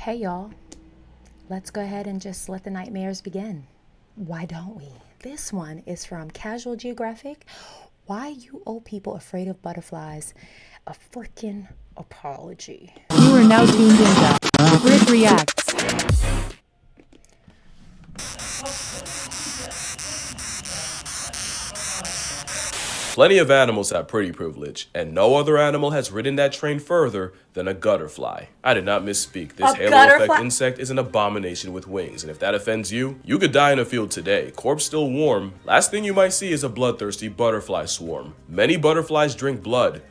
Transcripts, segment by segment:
Hey y'all, let's go ahead and just let the nightmares begin. Why don't we? This one is from Casual Geographic. Why you old people afraid of butterflies? A freaking apology. You are now tuned into BrittReacts. Plenty of animals have pretty privilege, and no other animal has ridden that train further than a gutterfly. I did not misspeak. This halo effect insect is an abomination with wings, and if that offends you, you could die in a field today, corpse still warm. Last thing you might see is a bloodthirsty butterfly swarm. Many butterflies drink blood,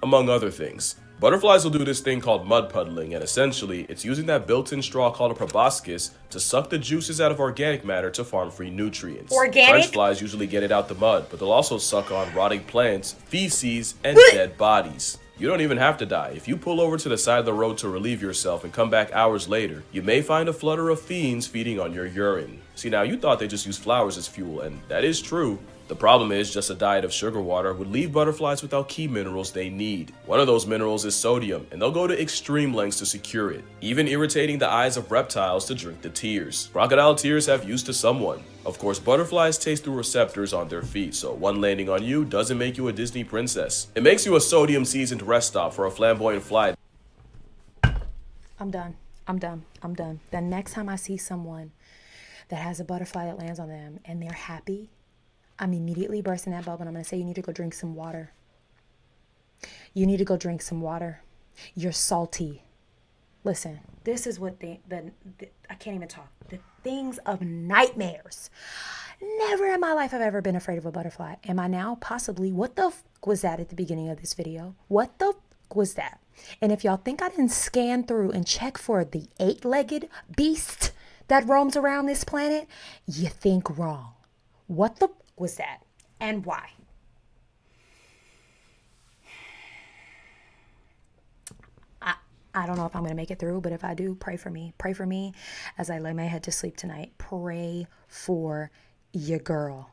among other things. Butterflies will do this thing called mud puddling, and essentially, it's using that built-in straw called a proboscis to suck the juices out of organic matter to farm free nutrients. French flies usually get it out the mud, but they'll also suck on rotting plants, feces, and dead bodies. You don't even have to die. If you pull over to the side of the road to relieve yourself and come back hours later, you may find a flutter of fiends feeding on your urine. See, now you thought they just use flowers as fuel, and that is true. The problem is just a diet of sugar water would leave butterflies without key minerals they need. One of those minerals is sodium, and they'll go to extreme lengths to secure it, even irritating the eyes of reptiles to drink the tears. Crocodile tears have use to someone. Of course, butterflies taste through receptors on their feet, so one landing on you doesn't make you a Disney princess. It makes you a sodium-seasoned rest stop for a flamboyant fly. I'm done. The next time I see someone that has a butterfly that lands on them and they're happy, I'm immediately bursting that bubble and I'm going to say, you need to go drink some water. You need to go drink some water. You're salty. Listen, this is what I can't even talk. The things of nightmares. Never in my life have I ever been afraid of a butterfly. Am I now? Possibly. What the was that at the beginning of this video? What the was that? And if y'all think I didn't scan through and check for the 8-legged beast that roams around this planet, you think wrong. What the was that and why? I don't know if I'm going to make it through, but if I do, pray for me. Pray for me as I lay my head to sleep tonight. Pray for your girl.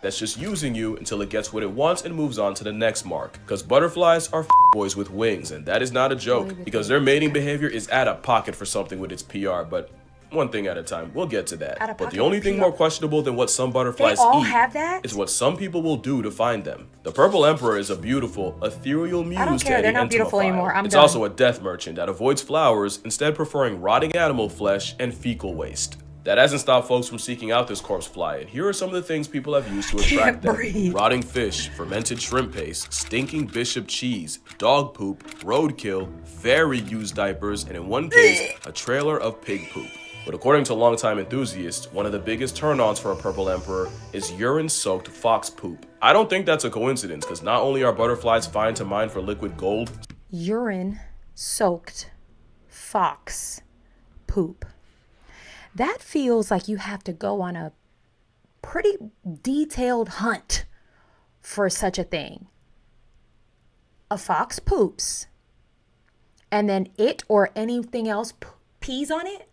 That's just using you until it gets what it wants and moves on to the next mark. Because butterflies are boys with wings, and that is not a joke, because their mating behavior is out of pocket for something with its PR, but one thing at a time. We'll get to that. But the only thing more questionable than what some butterflies eat is what some people will do to find them. The purple emperor is a beautiful, ethereal muse. I don't care. They're not beautiful anymore. It's also a death merchant that avoids flowers, instead preferring rotting animal flesh and fecal waste. That hasn't stopped folks from seeking out this corpse fly, and here are some of the things people have used to attract them. Rotting fish, fermented shrimp paste, stinking bishop cheese, dog poop, roadkill, very used diapers, and in one case, a trailer of pig poop. But according to longtime enthusiasts, one of the biggest turn-ons for a purple emperor is urine-soaked fox poop. I don't think that's a coincidence, because not only are butterflies fine to mine for liquid gold, urine-soaked fox poop. That feels like you have to go on a pretty detailed hunt for such a thing. A fox poops, and then it or anything else pees on it?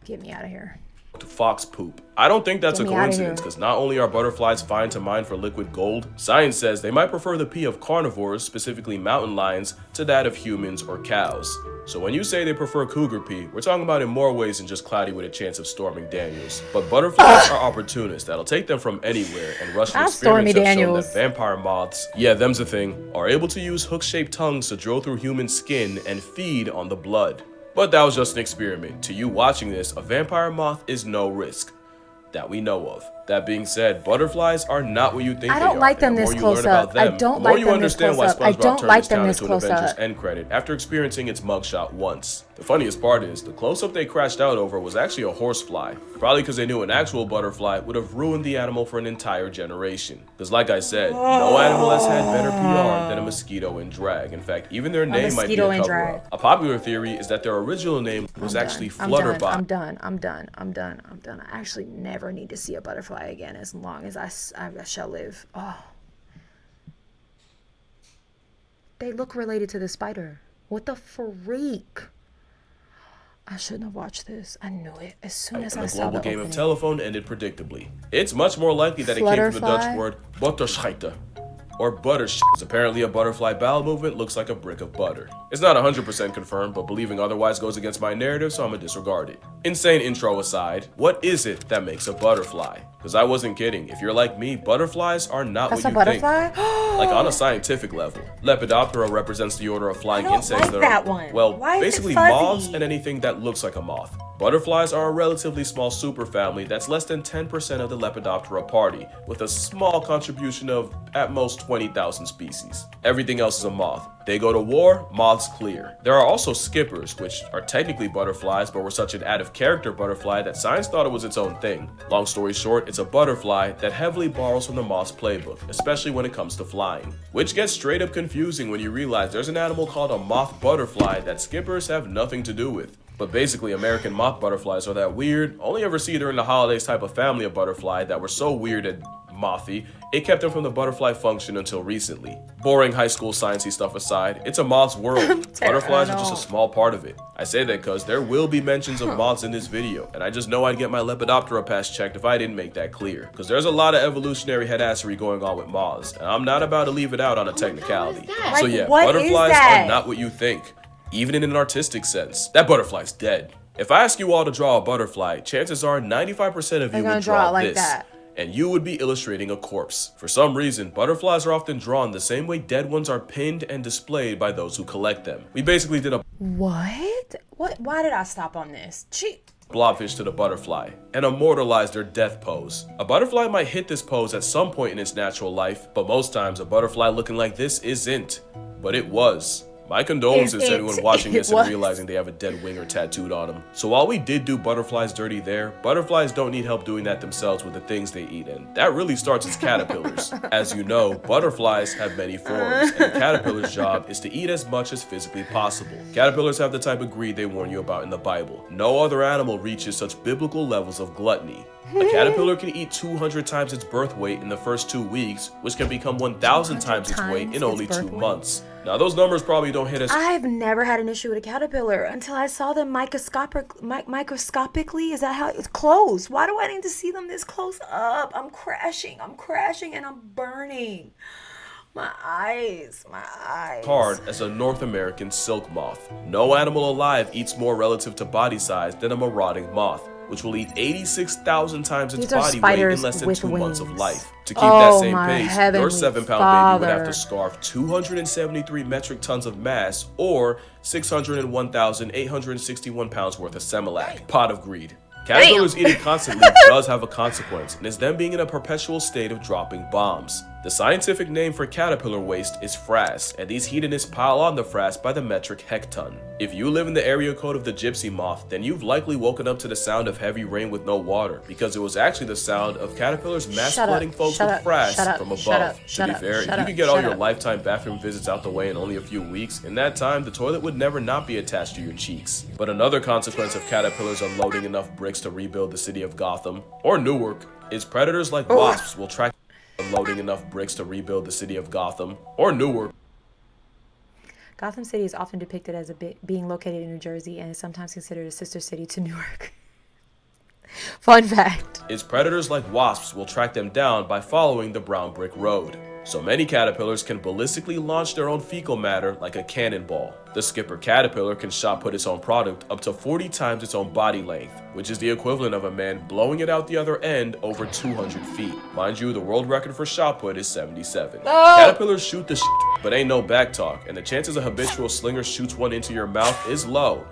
Get me out of here. To fox poop. I don't think that's a coincidence, because not only are butterflies fine to mine for liquid gold, science says they might prefer the pee of carnivores, specifically mountain lions, to that of humans or cows. So when you say they prefer cougar pee, we're talking about in more ways than just cloudy with a chance of storming Daniels. But butterflies are opportunists that'll take them from anywhere, and Russian experiments have shown that vampire moths, yeah, them's a thing, are able to use hook-shaped tongues to drill through human skin and feed on the blood. But that was just an experiment. To you watching this, a vampire moth is no risk that we know of. That being said, butterflies are not what you think they are. I don't like them this close up. I don't like them this close up. I don't like them this close up. End credit after experiencing its mugshot once. The funniest part is, the close-up they crashed out over was actually a horsefly. Probably because they knew an actual butterfly would have ruined the animal for an entire generation. Because like I said, no animal has had better PR than a mosquito in drag. In fact, even their name might be a cover-up. A popular theory is that their original name was actually Flutterbot. I'm done. I actually never need to see a butterfly again as long as I shall live. Oh. They look related to the spider. What the freak? I shouldn't have watched this. I knew it as soon as I saw the global game of telephone ended predictably. It's much more likely that it came from the Dutch word butterscheiter, or butter shit, because apparently a butterfly bowel movement looks like a brick of butter. It's not 100% confirmed, but believing otherwise goes against my narrative, so I'm gonna disregard it. Insane intro aside, what is it that makes a butterfly? Because I wasn't kidding. If you're like me, butterflies are not what you think. Like on a scientific level. Lepidoptera represents the order of flying insects that are, well, basically moths and anything that looks like a moth. Butterflies are a relatively small superfamily that's less than 10% of the Lepidoptera party, with a small contribution of at most 20,000 species. Everything else is a moth. They go to war, moths clear. There are also skippers, which are technically butterflies, but were such an out-of-character butterfly that science thought it was its own thing. Long story short, it's a butterfly that heavily borrows from the moth's playbook, especially when it comes to flying. Which gets straight up confusing when you realize there's an animal called a moth butterfly that skippers have nothing to do with. But basically, American moth butterflies are that weird, only ever see during the holidays type of family of butterfly that were so weird and mothy, it kept them from the butterfly function until recently. Boring high school sciencey stuff aside, it's a moth's world. Butterflies are just a small part of it. I say that because there will be mentions of moths in this video, and I just know I'd get my Lepidoptera pass checked if I didn't make that clear. Because there's a lot of evolutionary headassery going on with moths, and I'm not about to leave it out on a technicality. So yeah, butterflies are not what you think. Even in an artistic sense, that butterfly's dead. If I ask you all to draw a butterfly, chances are 95% of you would draw this. And you would be illustrating a corpse. For some reason, butterflies are often drawn the same way dead ones are pinned and displayed by those who collect them. We basically did a What? Why did I stop on this? blobfish to the butterfly and immortalized their death pose. A butterfly might hit this pose at some point in its natural life, but most times a butterfly looking like this isn't. But it was. My condolences to anyone watching this and realizing they have a dead winger tattooed on them. So while we did do butterflies dirty there, butterflies don't need help doing that themselves with the things they eat, and that really starts as caterpillars. As you know, butterflies have many forms, and the caterpillar's job is to eat as much as physically possible. Caterpillars have the type of greed they warn you about in the Bible. No other animal reaches such biblical levels of gluttony. A caterpillar can eat 200 times its birth weight in the first 2 weeks, which can become 1,000 times its weight in only 2 months. Now, those numbers probably don't hit us. I've never had an issue with a caterpillar until I saw them microscopically. Is that how it's close? Why do I need to see them this close up? I'm crashing, and I'm burning. My eyes. Hard as a North American silk moth. No animal alive eats more relative to body size than a marauding moth, which will eat 86,000 times its body weight in less than 2 months of life. To keep that same pace, your 7-pound baby would have to scarf 273 metric tons of mass or 601,861 pounds worth of Similac. Pot of greed. Caterpillars eating constantly does have a consequence, and is them being in a perpetual state of dropping bombs. The scientific name for caterpillar waste is frass, and these hedonists pile on the frass by the metric hecton. If you live in the area code of the gypsy moth, then you've likely woken up to the sound of heavy rain with no water, because it was actually the sound of caterpillars mass flooding folks with frass from above. To be fair, if you could get all your lifetime bathroom visits out the way in only a few weeks, in that time the toilet would never not be attached to your cheeks. But another consequence of caterpillars unloading enough bricks to rebuild the city of Gotham, or Newark, is predators like wasps will track unloading enough bricks to rebuild the city of Gotham, or Newark. Gotham City is often depicted as being located in New Jersey and is sometimes considered a sister city to Newark. Fun fact. Is predators like wasps will track them down by following the brown brick road. So many caterpillars can ballistically launch their own fecal matter like a cannonball. The skipper caterpillar can shot put its own product up to 40 times its own body length, which is the equivalent of a man blowing it out the other end over 200 feet. Mind you, the world record for shot put is 77. Caterpillars shoot the but ain't no back talk, and the chances a habitual slinger shoots one into your mouth is low.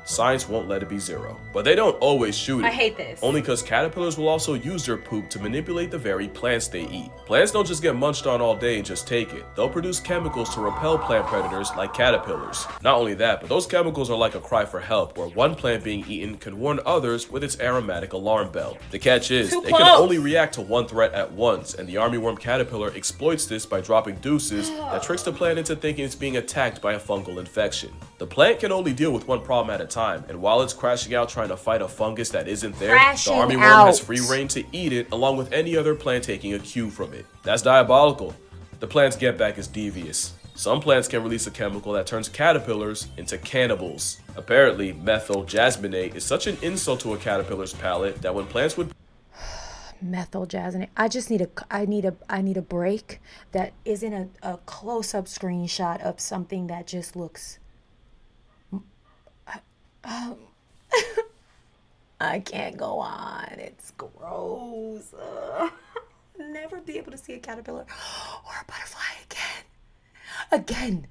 Science won't let it be zero. But they don't always shoot it. I hate this. Only because caterpillars will also use their poop to manipulate the very plants they eat. Plants don't just get munched on all day and just take it. They'll produce chemicals to repel plant predators like caterpillars. Not only that, but those chemicals are like a cry for help, where one plant being eaten can warn others with its aromatic alarm bell. The catch is, they can only react to one threat at once, and the armyworm caterpillar exploits this by dropping deuces that tricks the plant into thinking it's being attacked by a fungal infection. The plant can only deal with one problem at a time, and while it's crashing out trying to fight a fungus that isn't there, the armyworm has free reign to eat it along with any other plant taking a cue from it. That's diabolical. The plant's get back is devious. Some plants can release a chemical that turns caterpillars into cannibals. Apparently, methyl jasmonate is such an insult to a caterpillar's palate that when plants would Methyl jasmine. I just need I need a break that isn't a close-up screenshot of something that just looks I can't go on. It's gross. Never be able to see a caterpillar or a butterfly again.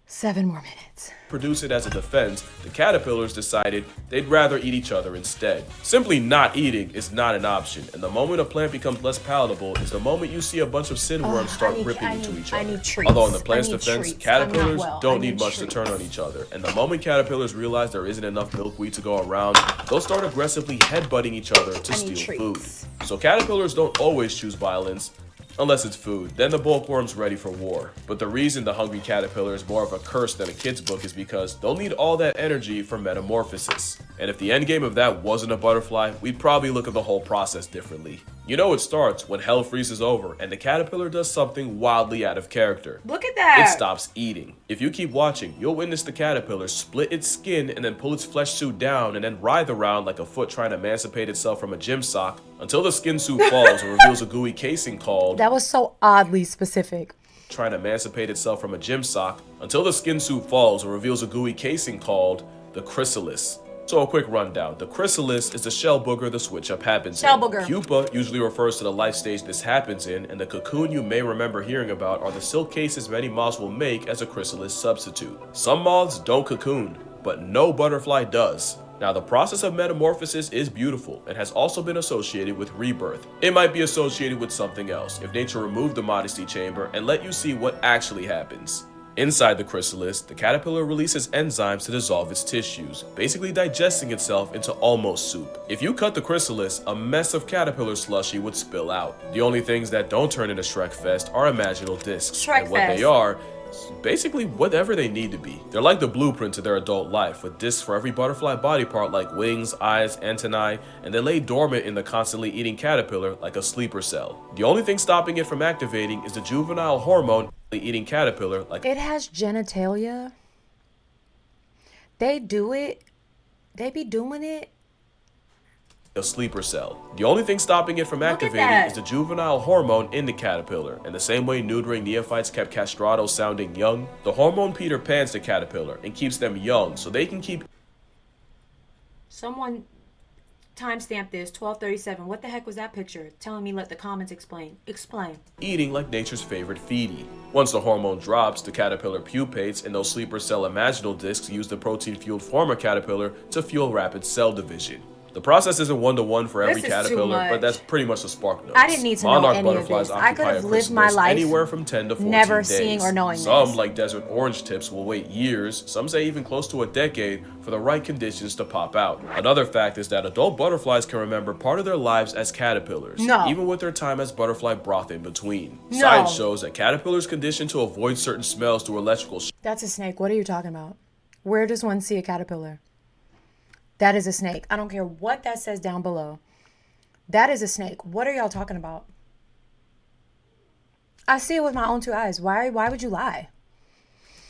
7 more minutes. Produce it as a defense, the caterpillars decided they'd rather eat each other instead. Simply not eating is not an option, and the moment a plant becomes less palatable is the moment you see a bunch of sandworms start ripping into each other. Although in the plant's defense, caterpillars don't need much to turn on each other, and the moment caterpillars realize there isn't enough milkweed to go around, they'll start aggressively headbutting each other to steal food. So caterpillars don't always choose violence, unless it's food. Then the bulkworm's ready for war. But the reason the hungry caterpillar is more of a curse than a kid's book is because they'll need all that energy for metamorphosis. And if the end game of that wasn't a butterfly, we'd probably look at the whole process differently. You know it starts when hell freezes over and the caterpillar does something wildly out of character. Look at that! It stops eating. If you keep watching, you'll witness the caterpillar split its skin and then pull its flesh suit down and then writhe around like a foot trying to emancipate itself from a gym sock until the skin suit falls and reveals a gooey casing called... That was so oddly specific. Trying to emancipate itself from a gym sock until the skin suit falls and reveals a gooey casing called the chrysalis. So a quick rundown. The chrysalis is the shell booger the switch up happens in. Pupa usually refers to the life stage this happens in, and the cocoon you may remember hearing about are the silk cases many moths will make as a chrysalis substitute. Some moths don't cocoon, but no butterfly does. Now, the process of metamorphosis is beautiful and has also been associated with rebirth. It might be associated with something else if nature removed the modesty chamber and let you see what actually happens. Inside the chrysalis, the caterpillar releases enzymes to dissolve its tissues, basically digesting itself into almost soup. If you cut the chrysalis, a mess of caterpillar slushy would spill out. The only things that don't turn into Shrek Fest are imaginal discs, and what they are is basically whatever they need to be. They're like the blueprint to their adult life, with discs for every butterfly body part like wings, eyes, antennae, and they lay dormant in the constantly eating caterpillar like a sleeper cell. The only thing stopping it from activating is the juvenile hormone eating caterpillar like it has genitalia. They do it. They be doing it. A sleeper cell. The only thing stopping it from activating is the juvenile hormone in the caterpillar. And the same way neutering neophytes kept castrato sounding young, the hormone Peter Pans the caterpillar and keeps them young so they can keep... Someone timestamp this, 12:37. What the heck was that picture? Telling me let the comments explain. Explain. Eating like nature's favorite feedie. Once the hormone drops, the caterpillar pupates, and those sleeper cell imaginal discs use the protein-fueled former caterpillar to fuel rapid cell division. The process isn't one-to-one for every caterpillar, but that's pretty much the spark notes. I didn't need to know any of butterflies this. I could have lived my chrysalis life anywhere from 10 to 14 never days. seeing or knowing Some, this. like desert orange tips, will wait years, some say even close to a decade, for the right conditions to pop out. Another fact is that adult butterflies can remember part of their lives as caterpillars, even with their time as butterfly broth in between. Science shows that caterpillars conditioned to avoid certain smells through electrical... That's a snake. What are you talking about? Where does one see a caterpillar? That is a snake. I don't care what that says down below. That is a snake. What are y'all talking about? I see it with my own 2 eyes. Why would you lie?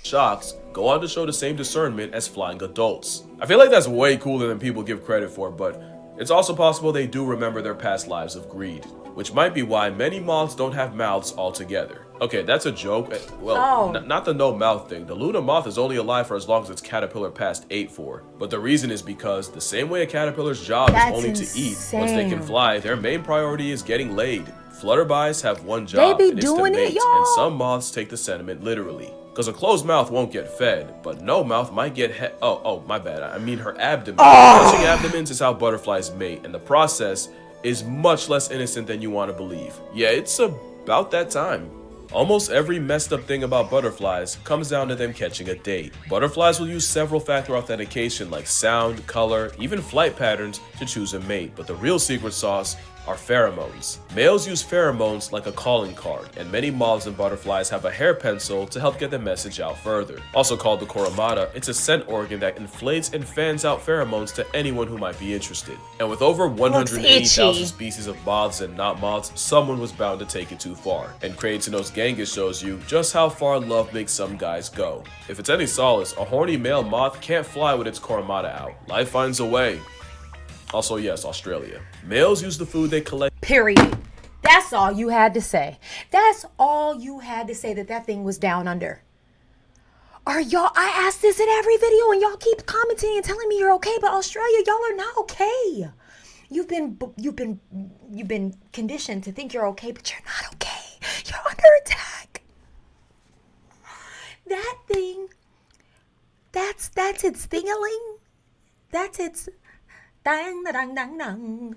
Shocks go on to show the same discernment as flying adults. I feel like that's way cooler than people give credit for, but it's also possible they do remember their past lives of greed, which might be why many moths don't have mouths altogether. Okay, that's a joke. Well, not the no mouth thing. The Luna moth is only alive for as long as its caterpillar past ate for. But the reason is because the same way a caterpillar's job is only to eat, once they can fly, their main priority is getting laid. Flutterbys have one job, and it's to mate, and some moths take the sentiment literally. Because a closed mouth won't get fed, but no mouth might get my bad. I mean her abdomen. Touching abdomens is how butterflies mate, and the process is much less innocent than you want to believe. Yeah, it's about that time. Almost every messed up thing about butterflies comes down to them catching a date. Butterflies will use several factor authentication like sound, color, even flight patterns to choose a mate, but the real secret sauce are pheromones. Males use pheromones like a calling card, and many moths and butterflies have a hair pencil to help get the message out further. Also called the coromata, it's a scent organ that inflates and fans out pheromones to anyone who might be interested. And with over 180,000 species of moths and not moths, someone was bound to take it too far. And Crane's Genghis shows you just how far love makes some guys go. If it's any solace, a horny male moth can't fly with its coromata out. Life finds a way. Also, yes, Australia. Males use the food they collect. Period. That's all you had to say. That's all you had to say, that thing was down under. Are y'all, I asked this in every video and y'all keep commenting and telling me you're okay, but Australia, y'all are not okay. You've been conditioned to think you're okay, but you're not okay. You're under attack. That thing, that's its thingaling. That's its dang dang dang dang.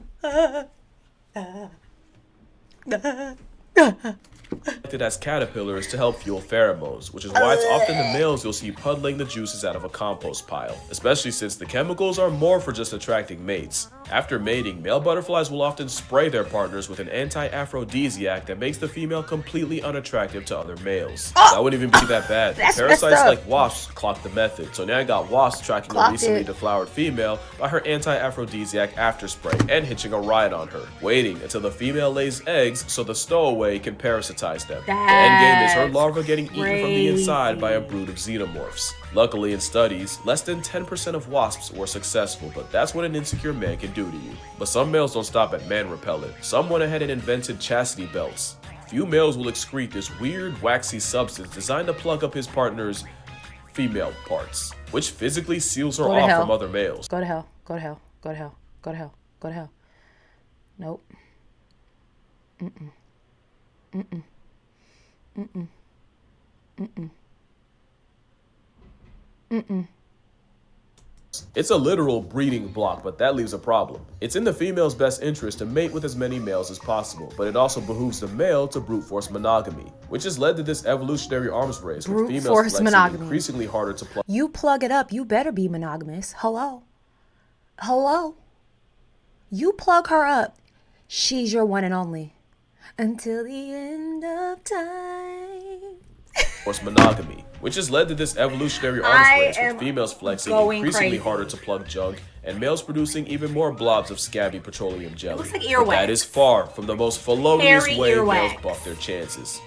As caterpillars to help fuel pheromones, which is why it's often the males you'll see puddling the juices out of a compost pile, especially since the chemicals are more for just attracting mates. After mating, male butterflies will often spray their partners with an anti-aphrodisiac that makes the female completely unattractive to other males. That wouldn't even be that bad. Parasites like wasps clock the method, so now I got wasps tracking a recently deflowered female by her anti-aphrodisiac after spray and hitching a ride on her, waiting until the female lays eggs so the stowaway can parasitize them. The end game is her larva getting eaten from the inside by a brood of xenomorphs. Luckily, in studies, less than 10% of wasps were successful, but that's what an insecure man can do to you. But some males don't stop at man repellent. Some went ahead and invented chastity belts. Few males will excrete this weird, waxy substance designed to plug up his partner's female parts, which physically seals her off from other males. Go to hell. Go to hell. Go to hell. Go to hell. Go to hell. Nope. Mm-mm. Mm-mm. Mm-mm. Mm-mm. Mm-mm. It's a literal breeding block, but that leaves a problem. It's in the female's best interest to mate with as many males as possible, but it also behooves the male to brute force monogamy, which has led to this evolutionary arms race with females flexing increasingly harder to plug. You plug it up, you better be monogamous. Hello. Hello. You plug her up, she's your one and only. Until the end of time. Force monogamy, which has led to this evolutionary arms race with females flexing increasingly harder to plug junk and males producing even more blobs of scabby petroleum jelly. It looks like but earwax. that is far from the most felonious way earwax. males buff their chances.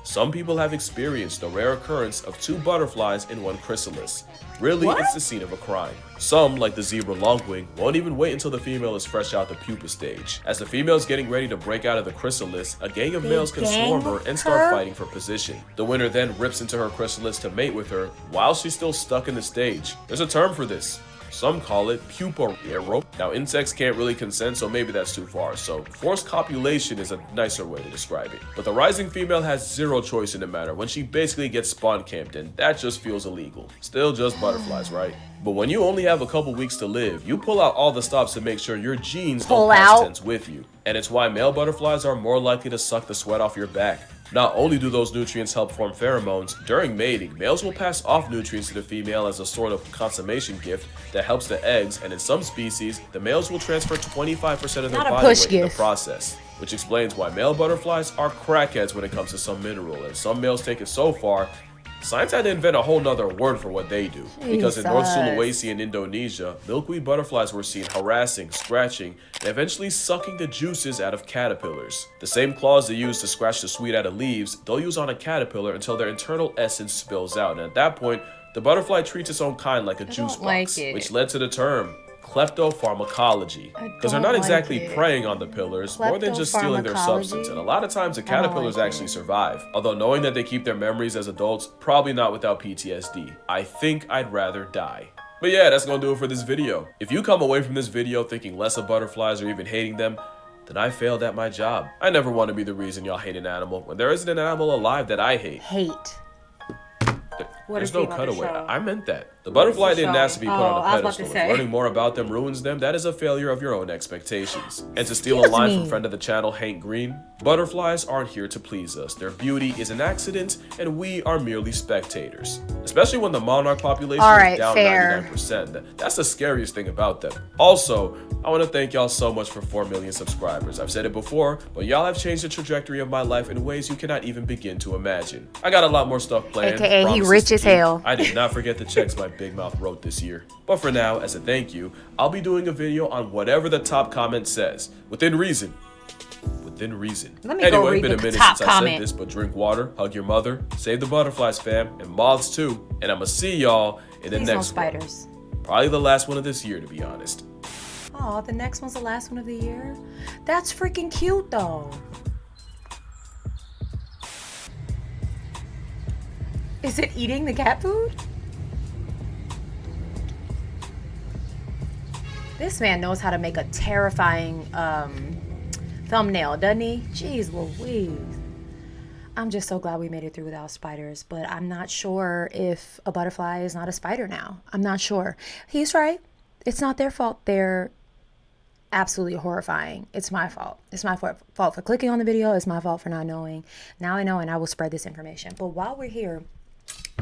Some people have experienced the rare occurrence of 2 butterflies in one chrysalis. Really, it's the scene of a crime. Some, like the zebra longwing, won't even wait until the female is fresh out the pupa stage. As the female's getting ready to break out of the chrysalis, a gang of males can swarm her and start fighting for position. The winner then rips into her chrysalis to mate with her while she's still stuck in the stage. There's a term for this. Some call it pupa eero. Now, insects can't really consent, so maybe that's too far, so forced copulation is a nicer way to describe it. But the rising female has zero choice in the matter when she basically gets spawn camped, and that just feels illegal. Still just butterflies, right? But when you only have a couple weeks to live, you pull out all the stops to make sure your genes don't pass tense with you. And it's why male butterflies are more likely to suck the sweat off your back. Not only do those nutrients help form pheromones, during mating, males will pass off nutrients to the female as a sort of consummation gift that helps the eggs, and in some species, the males will transfer 25% of their body weight in the process. Which explains why male butterflies are crackheads when it comes to some mineral, and some males take it so far, science had to invent a whole nother word for what they do. Because in North Sulawesi and Indonesia, milkweed butterflies were seen harassing, scratching, and eventually sucking the juices out of caterpillars. The same claws they use to scratch the sweet out of leaves, they'll use on a caterpillar until their internal essence spills out. And at that point, the butterfly treats its own kind like a juice box, which led to the term Kleptopharmacology, because they're not exactly preying on the pillars, more than just stealing their substance, and a lot of times the caterpillars actually survive, although knowing that they keep their memories as adults, probably not without PTSD. I think I'd rather die. But yeah, that's gonna do it for this video. If you come away from this video thinking less of butterflies or even hating them, then I failed at my job. I never want to be the reason y'all hate an animal when there isn't an animal alive that I hate. There's no cutaway. I meant that. The butterfly didn't ask to be put on a pedestal. If learning more about them ruins them, that is a failure of your own expectations. And to steal a line from friend of the channel, Hank Green, butterflies aren't here to please us. Their beauty is an accident, and we are merely spectators. Especially when the monarch population is down 99%. That's the scariest thing about them. Also, I want to thank y'all so much for 4 million subscribers. I've said it before, but y'all have changed the trajectory of my life in ways you cannot even begin to imagine. I got a lot more stuff planned. AKA he rich as hell. I did not forget the checks my big mouth wrote this year. But for now, as a thank you, I'll be doing a video on whatever the top comment says. Within reason. Within reason. Anyway, been a minute since I said this, but drink water, hug your mother, save the butterflies, fam, and moths too. And I'ma see y'all in the next one. Probably the last one of this year, to be honest. Oh, the next one's the last one of the year. That's freaking cute though. Is it eating the cat food? This man knows how to make a terrifying thumbnail, doesn't he? Jeez Louise. I'm just so glad we made it through without spiders, but I'm not sure if a butterfly is not a spider now. I'm not sure. He's right. It's not their fault. They're absolutely horrifying. It's my fault. It's my fault for clicking on the video. It's my fault for not knowing. Now I know, and I will spread this information. But while we're here,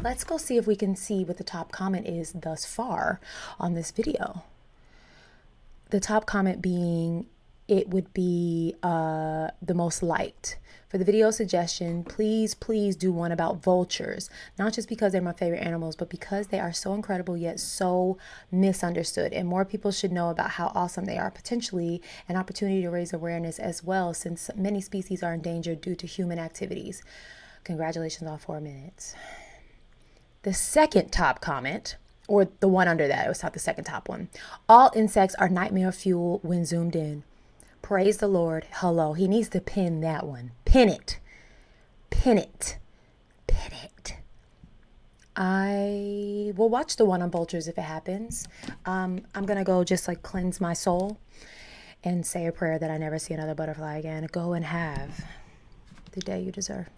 let's go see if we can see what the top comment is thus far on this video. The top comment being, it would be the most liked. For the video suggestion, please do one about vultures. Not just because they're my favorite animals, but because they are so incredible yet so misunderstood. And more people should know about how awesome they are. Potentially an opportunity to raise awareness as well, since many species are endangered due to human activities. Congratulations on 4 minutes. The second top comment, or the one under that, it was not the second top one. All insects are nightmare fuel when zoomed in. Praise the Lord. Hello. He needs to pin that one. Pin it. Pin it. Pin it. I will watch the one on vultures if it happens. I'm going to go just like cleanse my soul and say a prayer that I never see another butterfly again. Go and have the day you deserve.